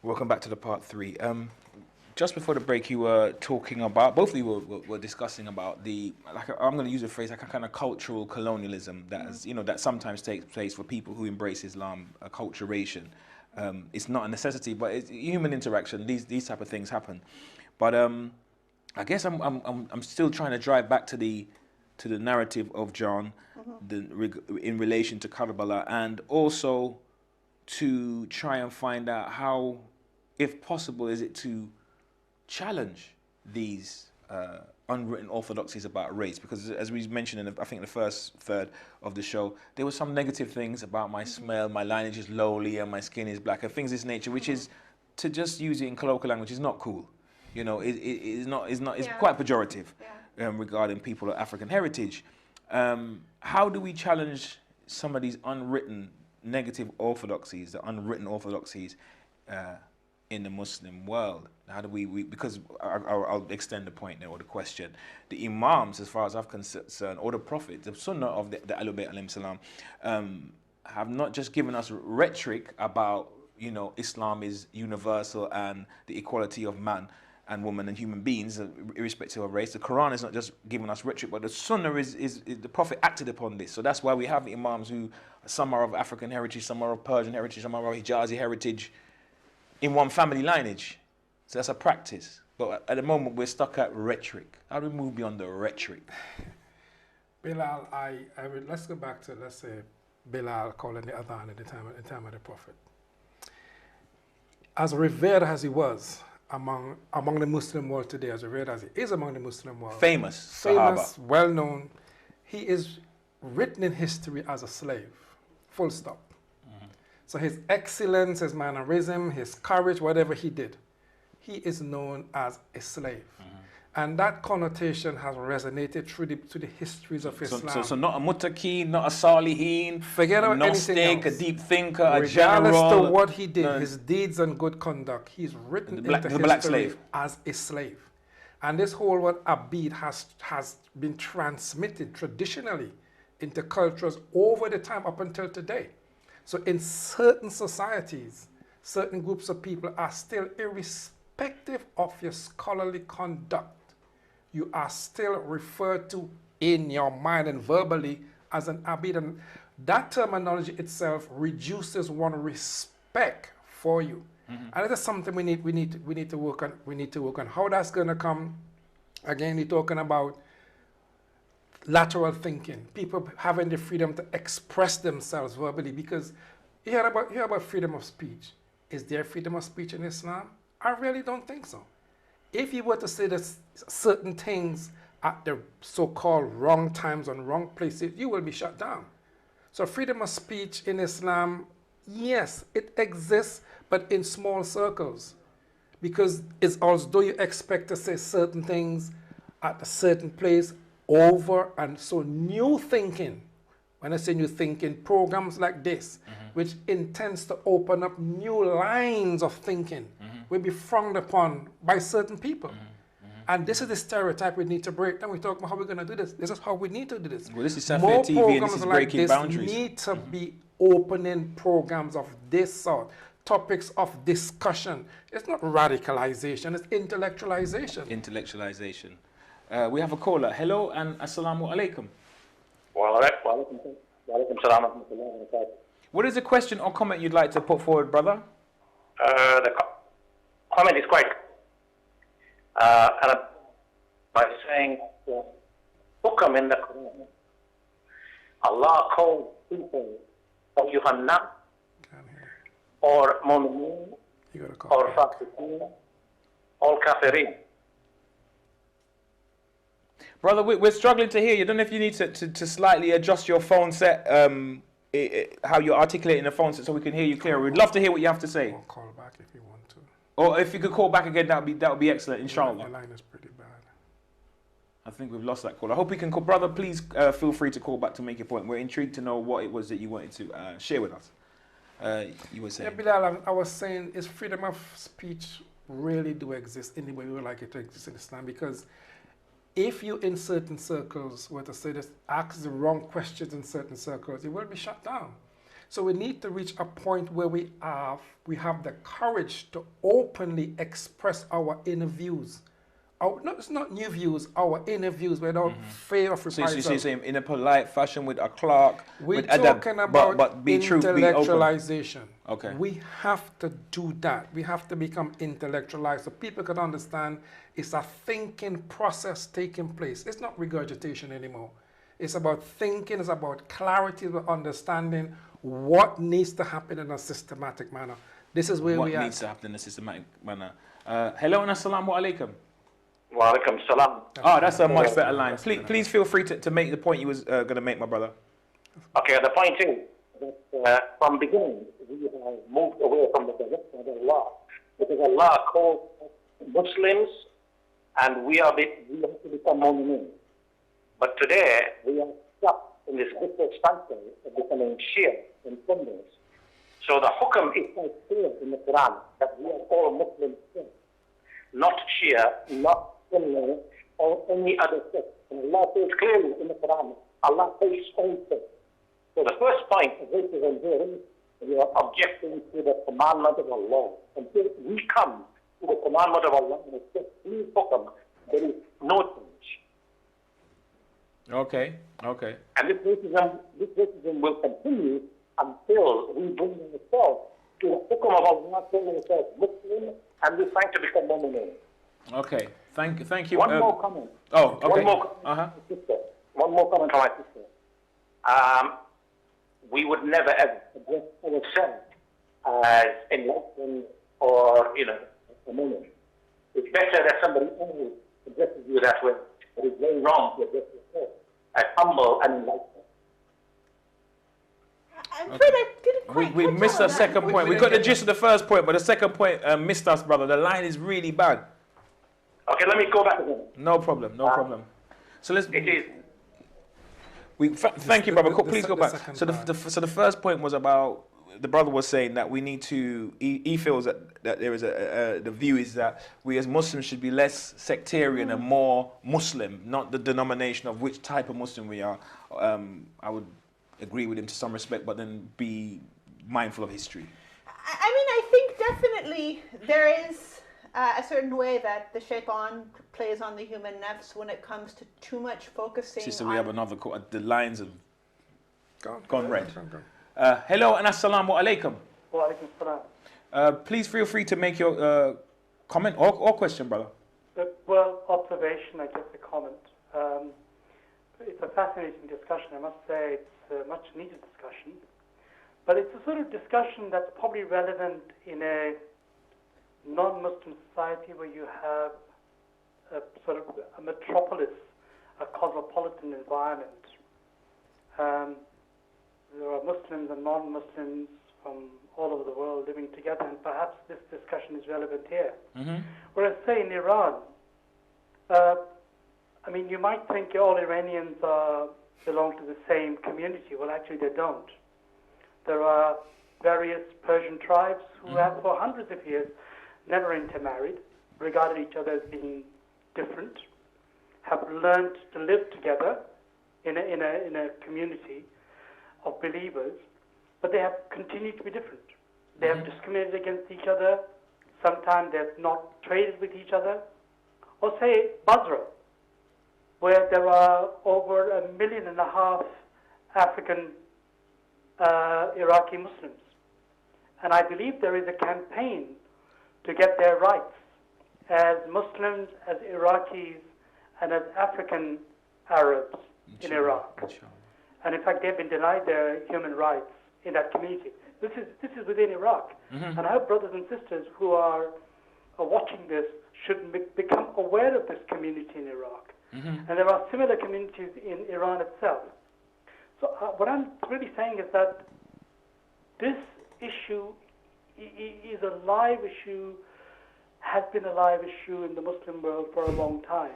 Welcome back to the part three. Just before the break, you were talking about, both of you were discussing about the, like, I'm going to use a phrase, like a kind of cultural colonialism that is, that sometimes takes place for people who embrace Islam, acculturation. It's not a necessity, but it's human interaction. These type of things happen. But I guess I'm still trying to drive back to the narrative of John, in relation to Karbala, and also to try and find out how, if possible, is it to challenge these unwritten orthodoxies about race, because as we mentioned in I think the first third of the show, there were some negative things about my smell, my lineage is lowly, and my skin is black, and things of this nature, which is, to just use it in colloquial language, is not cool. It's quite pejorative regarding people of African heritage. How do we challenge some of these unwritten negative orthodoxies, the unwritten orthodoxies in the Muslim world? How do we because I'll extend the point there, or the question. The Imams, as far as I'm concerned, or the Prophet, the Sunnah of the Ahlul Bayt alayhim salam, have not just given us rhetoric about, Islam is universal and the equality of man and woman and human beings, irrespective of race. The Quran is not just giving us rhetoric, but the Sunnah is the Prophet acted upon this. So that's why we have Imams who, some are of African heritage, some are of Persian heritage, some are of Hijazi heritage, in one family lineage. So that's a practice. But at the moment, we're stuck at rhetoric. How do we move beyond the rhetoric? Bilal, let's go back to, let's say, Bilal calling the Adhan at the time of the Prophet. As revered as he was among the Muslim world today, as revered as he is among the Muslim world. Famous, well known. He is written in history as a slave, full stop. So his excellence, his mannerism, his courage, whatever he did, he is known as a slave. And that connotation has resonated through the histories of Islam. So not a muttaqi, not a salihin, forget about Gnostic, anything a else. deep thinker, a Regardless general. to what he did, his deeds and good conduct, he's written into history black slave. as a slave. And this whole word abid has been transmitted traditionally into cultures over the time up until today. So in certain societies, certain groups of people are still, irrespective of your scholarly conduct, you are still referred to in your mind and verbally as an abid. And that terminology itself reduces one respect for you. And it is something we need to work on. We need to work on how that's going to come. Again, we're talking about lateral thinking, people having the freedom to express themselves verbally, because you hear about freedom of speech. Is there freedom of speech in Islam? I really don't think so. If you were to say that certain things at the so-called wrong times and wrong places, you will be shut down. So freedom of speech in Islam, yes, it exists, but in small circles. Because it's as though you expect to say certain things at a certain place over, and so new thinking, when I say new thinking, programs like this, which intends to open up new lines of thinking, will be frowned upon by certain people. And this is the stereotype we need to break. Then we talk about how we're going to do this. This is how we need to do this. Well, this is Safed More TV, programs and this is like breaking this boundaries. need to be opening programs of this sort, topics of discussion. It's not radicalization, it's intellectualization. Intellectualization. We have a caller. Hello and assalamu alaikum. What is the question or comment you'd like to put forward, brother? The comment is quite, by saying, hukam in the Quran, Allah called people Yuhanna or Mu'mineen or Fasiqeen or Kafirin. Brother, we're struggling to hear you. I don't know if you need to slightly adjust your phone set, how you're articulating the phone set, so we can hear you clearer. We'd love to hear what you have to say. Or call back if you want to. Or if you could call back again, that would be excellent, inshallah. The line is pretty bad. I think we've lost that call. I hope we can call. Brother, please feel free to call back to make your point. We're intrigued to know what it was that you wanted to share with us. You were saying. Yeah, Bilal, I was saying, is freedom of speech really do exist in the way we would like it to exist in Islam? Because if you in certain circles were to say this, ask the wrong questions in certain circles, you will be shut down. So we need to reach a point where we have the courage to openly express our inner views. It's not new views, our inner views without fear of So reprisal. you say in a polite fashion with a clerk. We're with adab, talking about but be true, be open. intellectualization. Okay. We have to do that. We have to become intellectualized so people can understand it's a thinking process taking place. It's not regurgitation anymore. It's about thinking, it's about clarity, it's about understanding what needs to happen in a systematic manner. This is where we are. What needs to happen in a systematic manner. Hello and assalamu alaikum. Wa alaikum salam. Oh, that's a much better line. Please feel free to make the point you was going to make, my brother. Okay, the point is that from beginning we have moved away from the direction of Allah, because Allah called Muslims, and we have to become Mu'mineen. But today we are stuck in this vicious cycle of becoming Shia and Sunnis. So the hukam is quite clear in the Quran that we are all Muslims, not Shia, not Sunni, or any other sect. And Allah says clearly in the Quran, Allah hates all sects. So the first point of racism here is we are objecting to the commandment of Allah. Until we come to the commandment of Allah and accept any hukam, there is no change. Okay. And this racism will continue until we bring ourselves to the hukam of Allah, calling ourselves Muslim, and we're trying to become Mu'mineen. Okay. Thank you. One more comment. Oh, okay. One more comment from my sister. We would never ever address ourselves as enlightened or, a Mu'min. It's better that somebody else addresses you that way. It is very wrong to address yourself as humble and enlightened. I'm afraid I didn't quite We catch missed all the of second that. point. We got the gist of the first point, but the second point missed us, brother. The line is really bad. Okay, let me go back again. No problem. So let's. It is. Thank you, brother. Please go the back. second So the first point was about the brother was saying that we need to. He feels that there is the view is that we as Muslims should be less sectarian and more Muslim, not the denomination of which type of Muslim we are. I would agree with him to some respect, but then be mindful of history. I mean, I think definitely there is a certain way that the shaitan plays on the human nafs when it comes to too much focusing Sister, on... we have another call. The lines have gone red. Go. Hello and assalamu alaikum. Wa alaikum salam. Please feel free to make your comment or question, brother. Well, observation, I guess a comment. It's a fascinating discussion. I must say it's a much needed discussion. But it's a sort of discussion that's probably relevant in a non-Muslim society where you have a sort of a metropolis, a cosmopolitan environment. There are Muslims and non-Muslims from all over the world living together, and perhaps this discussion is relevant here. Mm-hmm. Whereas, say, in Iran, I mean, you might think all Iranians belong to the same community. Well, actually, they don't. There are various Persian tribes who have, for hundreds of years, never intermarried, regarded each other as being different, have learned to live together in a community of believers, but they have continued to be different. They have discriminated against each other. Sometimes they have not traded with each other. Or say Basra, where there are over 1.5 million African Iraqi Muslims. And I believe there is a campaign to get their rights as Muslims, as Iraqis, and as African Arabs in Iraq. And in fact, they've been denied their human rights in that community. This is within Iraq. And I hope brothers and sisters who are watching this should become aware of this community in Iraq. And there are similar communities in Iran itself. So what I'm really saying is that this issue is a live issue, has been a live issue in the Muslim world for a long time.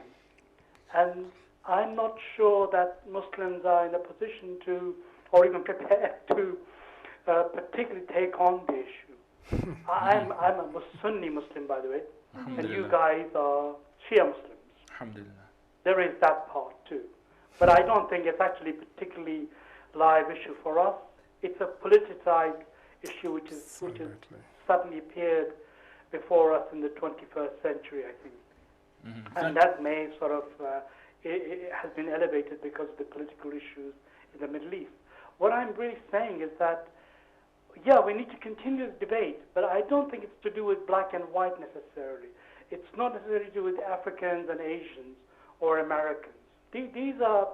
And I'm not sure that Muslims are in a position to, or even prepared to, particularly take on the issue. I'm a Sunni Muslim, by the way, and you guys are Shia Muslims. Alhamdulillah. There is that part too. But I don't think it's actually a particularly live issue for us. it's a politicized issue which has suddenly appeared before us in the 21st century, I think. And that may sort of, it has been elevated because of the political issues in the Middle East. What I'm really saying is that, yeah, we need to continue the debate, but I don't think it's to do with black and white necessarily. It's not necessarily to do with Africans and Asians or Americans. These are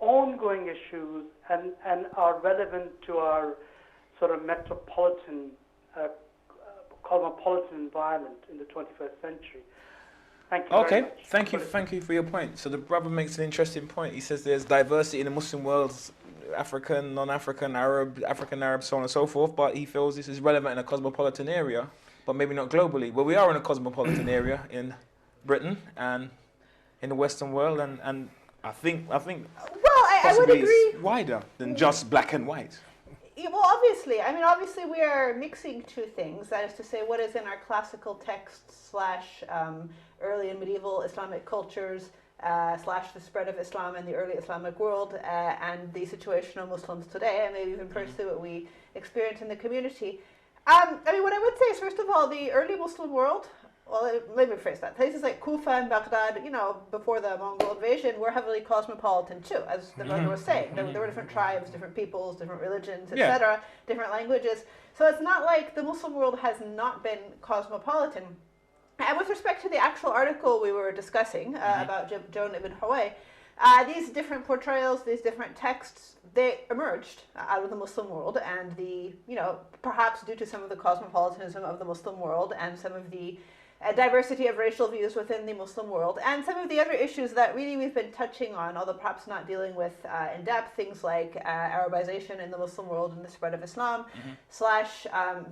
ongoing issues and are relevant to our sort of metropolitan, cosmopolitan environment in the 21st century. Thank you very much. Thank you for your point. So the brother makes an interesting point. He says there's diversity in the Muslim world, African, non-African, Arab, so on and so forth, but he feels this is relevant in a cosmopolitan area, but maybe not globally. Well, we are in a cosmopolitan area in Britain and in the Western world, and I think Well, I would agree. it's wider than just black and white. Yeah, well, obviously we are mixing two things. That is to say, what is in our classical texts / early and medieval Islamic cultures / the spread of Islam in the early Islamic world and the situation of Muslims today, and maybe even personally what we experience in the community. What I would say is, first of all, the early Muslim world, well, let me rephrase that. Places like Kufa and Baghdad, before the Mongol invasion, were heavily cosmopolitan too, as the brother was saying. There were different tribes, different peoples, different religions, etc., different languages. So it's not like the Muslim world has not been cosmopolitan. And with respect to the actual article we were discussing about Joan ibn Huway, these different portrayals, these different texts, they emerged out of the Muslim world, and perhaps due to some of the cosmopolitanism of the Muslim world and some of the diversity of racial views within the Muslim world, and some of the other issues that really we've been touching on, although perhaps not dealing with in depth, things like Arabization in the Muslim world and the spread of Islam, /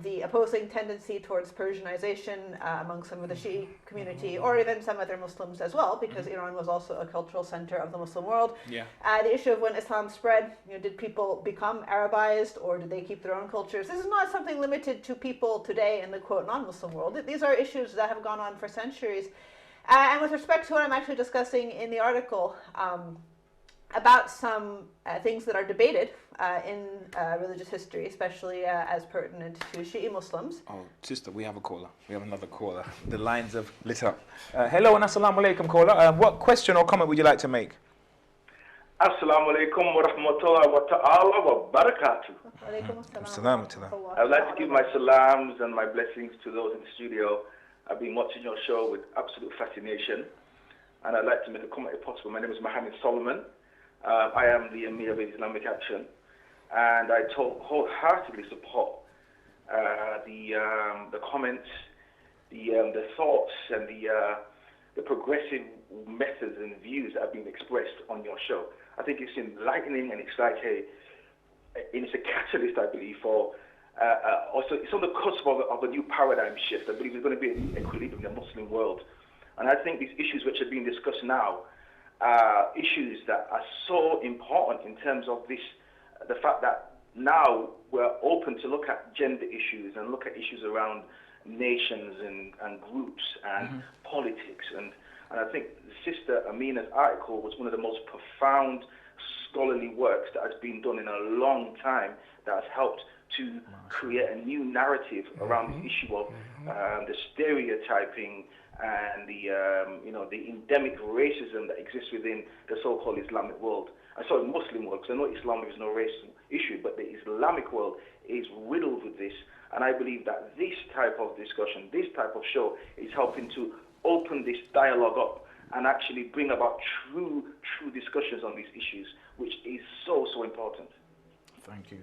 the opposing tendency towards Persianization among some of the Shi'i community, or even some other Muslims as well, because Iran was also a cultural center of the Muslim world. The issue of when Islam spread, did people become Arabized, or did they keep their own cultures? This is not something limited to people today in the quote non-Muslim world. These are issues that have gone on for centuries. And with respect to what I'm actually discussing in the article, about some things that are debated in religious history, especially as pertinent to Shi'i Muslims. Oh, sister, we have a caller. We have another caller. The lines have lit up. Hello and assalamu alaikum, caller. What question or comment would you like to make? Assalamu alaikum wa rahmatullahi wa ta'ala wa barakatuh. I'd like to give my salams and my blessings to those in the studio. I've been watching your show with absolute fascination, and I'd like to make a comment if possible. My name is Mohammed Solomon. I am the Emir of Islamic Action, and I wholeheartedly support the comments, the thoughts, and the progressive methods and views that have been expressed on your show. I think it's enlightening, and it's like it's a catalyst, I believe, for also it's on the cusp of a new paradigm shift. I believe there's going to be an equilibrium in the Muslim world, and I think these issues which are being discussed now are issues that are so important in terms of the fact that now we're open to look at gender issues and look at issues around nations and groups and politics, and I think Sister Amina's article was one of the most profound scholarly works that has been done in a long time, that has helped to create a new narrative around the issue of the stereotyping and the endemic racism that exists within the so-called Islamic world. Muslim world, because I know Islam is no race issue, but the Islamic world is riddled with this, and I believe that this type of discussion, this type of show, is helping to open this dialogue up and actually bring about true discussions on these issues, which is so important. Thank you.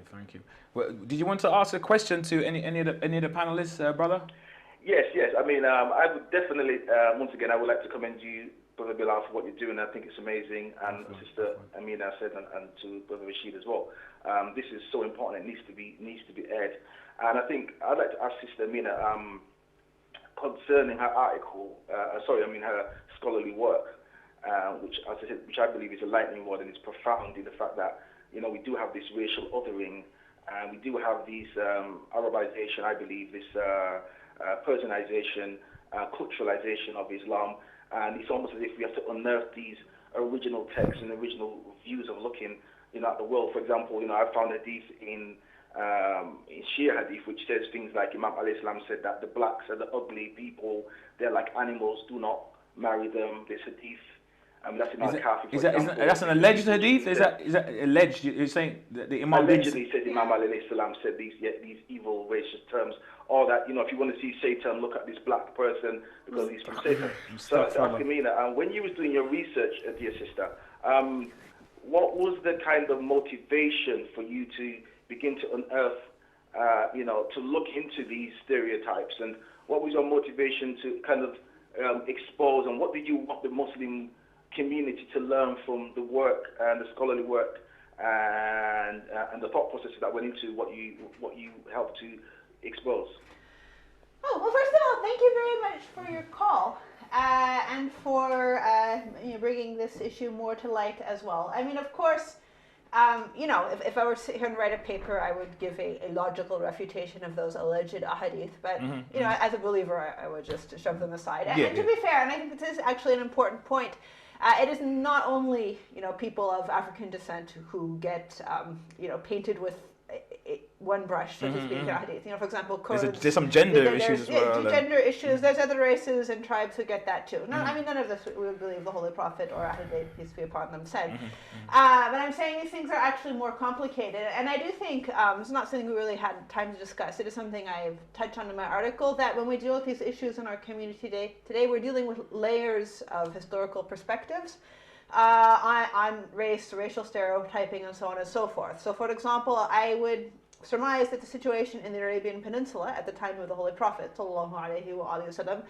Well, did you want to ask a question to any of the panelists, brother? Yes. I mean, I would definitely, once again, I would like to commend you, Brother Bilal, for what you're doing. I think it's amazing, and Sister Amina said, and to Brother Rashid as well. This is so important. It needs to be aired. And I think I'd like to ask Sister Amina concerning her article. Her scholarly work, which, as I said, which I believe is a lightning rod, and it's profound in the fact that we do have this racial othering, and we do have these Arabization, I believe, this Persianization, culturalization of Islam, and it's almost as if we have to unearth these original texts and original views of looking at the world. For example, I found a hadith in Shia hadith which says things like Imam alayhi salam said that the blacks are the ugly people, they're like animals, do not marry them. This hadith, that's in Al-Kafi. That's an alleged hadith? Is that alleged? You're saying that the Imam allegedly said Imam alayhi salam said these evil racist terms, or that if you want to see Satan, look at this black person because he's from Satan. So asking me that, when you was doing your research, dear sister, what was the kind of motivation for you to begin to unearth, to look into these stereotypes, and what was your motivation to kind of expose, and what did you want the Muslim community to learn from the work and the scholarly work and the thought processes that went into what you helped to expose? Oh, well, first of all, thank you very much for your call and for bringing this issue more to light as well. I mean, of course, if I were to sit here and write a paper, I would give a logical refutation of those alleged ahadith. But, as a believer, I would just shove them aside. And to be fair, and I think this is actually an important point, it is not only, people of African descent who get, painted with one brush, so to speak, hadith. For example, Kurds. There's some gender issues as well. Gender issues. There's other races and tribes who get that too. I mean, none of this we would believe the Holy Prophet or Ahlul Bayt, peace be upon them, said. But I'm saying these things are actually more complicated. And I do think it's not something we really had time to discuss. It is something I've touched on in my article, that when we deal with these issues in our community today, we're dealing with layers of historical perspectives. On race, racial stereotyping, and so on and so forth. So, for example, I would surmise that the situation in the Arabian Peninsula at the time of the Holy Prophet sallallahu alaihi wasallam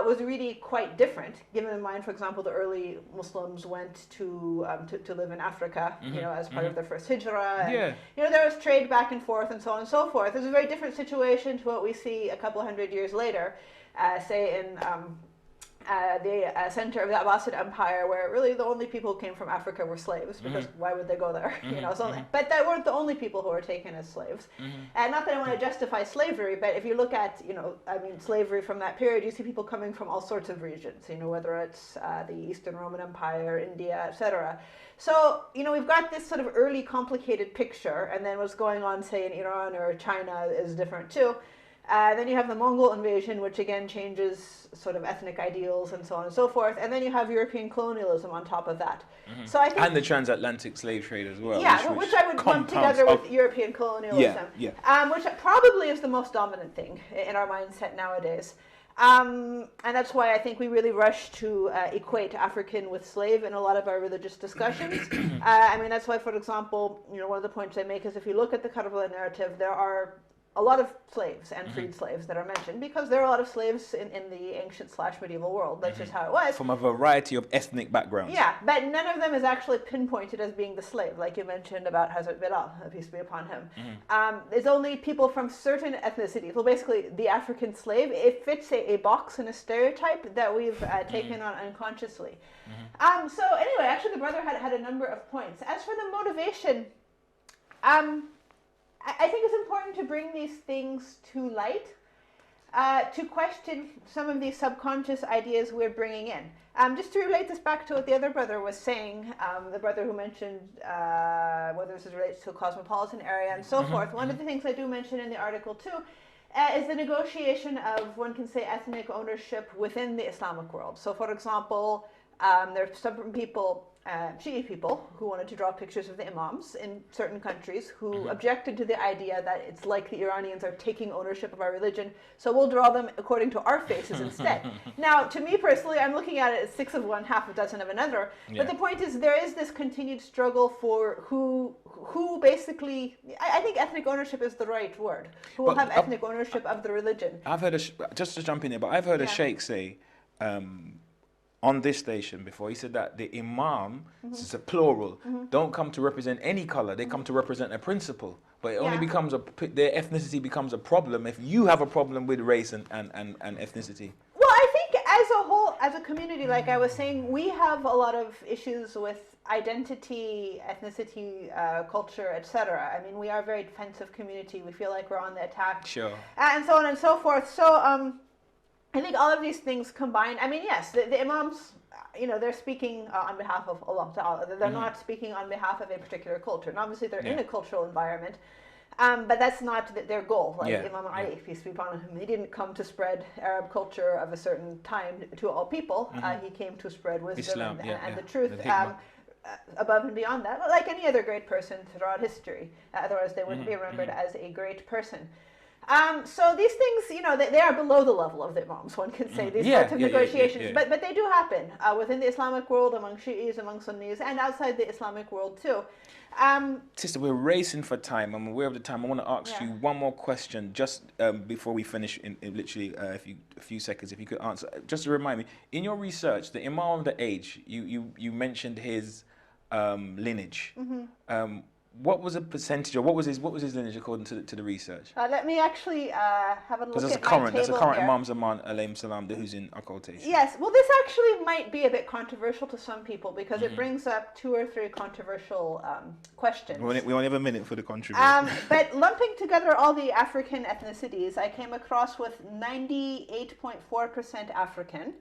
was really quite different. Given in mind, for example, the early Muslims went to live in Africa, as part of their first hijrah. And, there was trade back and forth, and so on and so forth. There's a very different situation to what we see a couple hundred years later, say in the center of the Abbasid Empire, where really the only people who came from Africa were slaves, because why would they go there? But that weren't the only people who were taken as slaves. And not that I want to justify slavery, but if you look at, slavery from that period, you see people coming from all sorts of regions, whether it's the Eastern Roman Empire, India, etc. So, we've got this sort of early complicated picture, and then what's going on, say, in Iran or China is different too. Then you have the Mongol invasion, which again changes sort of ethnic ideals and so on and so forth. And then you have European colonialism on top of that. So I think, and the transatlantic slave trade as well. Yeah, which I would lump together with European colonialism. Which probably is the most dominant thing in our mindset nowadays. And that's why I think we really rush to equate African with slave in a lot of our religious discussions. That's why, for example, one of the points I make is if you look at the Karbala narrative, there are a lot of slaves and freed slaves that are mentioned, because there are a lot of slaves in the ancient / medieval world. That's just how it was. From a variety of ethnic backgrounds. Yeah, but none of them is actually pinpointed as being the slave, like you mentioned about Hazrat Bilal, peace be upon him. It's only people from certain ethnicities. Well, basically, the African slave, it fits a box and a stereotype that we've taken on unconsciously. So anyway, actually the brother had a number of points. As for the motivation, I think it's important to bring these things to light, to question some of these subconscious ideas we're bringing in. Just to relate this back to what the other brother was saying, the brother who mentioned whether this relates to a cosmopolitan area and so forth, one of the things I do mention in the article too is the negotiation of, one can say, ethnic ownership within the Islamic world. So, for example, there are some people, Shi'i people, who wanted to draw pictures of the imams in certain countries, who objected to the idea that it's like the Iranians are taking ownership of our religion, so we'll draw them according to our faces instead. Now, to me personally, I'm looking at it as 6 of one, half a dozen of another. But the point is, there is this continued struggle for who basically, I think ethnic ownership is the right word. Who will have ethnic ownership of the religion. I've heard, just to jump in there, but I've heard a sheikh say, on this station before, he said that the imam, this is a plural, don't come to represent any color, they come to represent a principle. But it only becomes their ethnicity becomes a problem if you have a problem with race and ethnicity. Well, I think as a whole, as a community, like I was saying, we have a lot of issues with identity, ethnicity, culture, etc. I mean, we are a very defensive community. We feel like we're on the attack. Sure. And so on and so forth. So, I think all of these things combined, I mean, yes, the imams, they're speaking on behalf of Allah Ta'ala. They're not speaking on behalf of a particular culture. And obviously they're in a cultural environment, but that's not their goal. Like Imam Ali, peace be upon him, he didn't come to spread Arab culture of a certain time to all people. He came to spread wisdom Islam, and the truth. The above and beyond that, like any other great person throughout history. Otherwise, they wouldn't be remembered as a great person. So these things, they are below the level of the Imams, one can say, these sorts of negotiations. But they do happen within the Islamic world, among Shi'is, among Sunnis, and outside the Islamic world too. Sister, we're racing for time. I'm aware of the time. I want to ask you one more question just before we finish in literally a few seconds, if you could answer. Just to remind me, in your research, the Imam of the age, you mentioned his lineage. What was a percentage, or what was his lineage according to the research? Let me actually have a look at my table That's a current here. Imam Zaman alayhi salam who's in occultation. Yes, well, this actually might be a bit controversial to some people because it brings up 2 or 3 controversial questions. We only have a minute for the controversy. But lumping together all the African ethnicities, I came across with 98.4% African,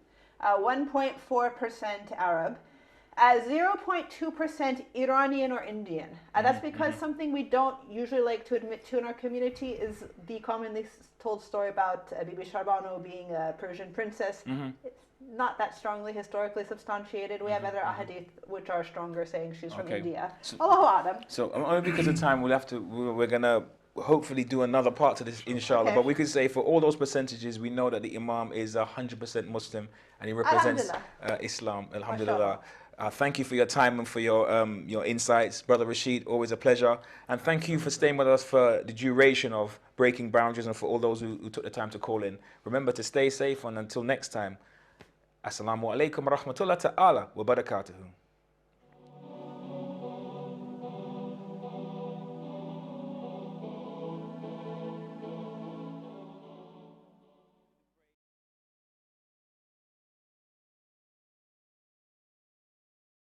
1.4% Arab, 0.2% Iranian or Indian. That's because something we don't usually like to admit to in our community is the commonly told story about Bibi Sharbano being a Persian princess. It's not that strongly historically substantiated. We have other ahadith which are stronger, saying she's from India. Allahu A'lam. So only because of time, we're gonna hopefully do another part to this, inshallah. But we could say for all those percentages, we know that the Imam is 100% Muslim and he represents Islam. Alhamdulillah. Thank you for your time and for your insights, Brother Rashid. Always a pleasure. And thank you for staying with us for the duration of Breaking Boundaries and for all those who took the time to call in. Remember to stay safe, and until next time, Assalamu alaikum wa rahmatullahi ta'ala wa barakatuhu.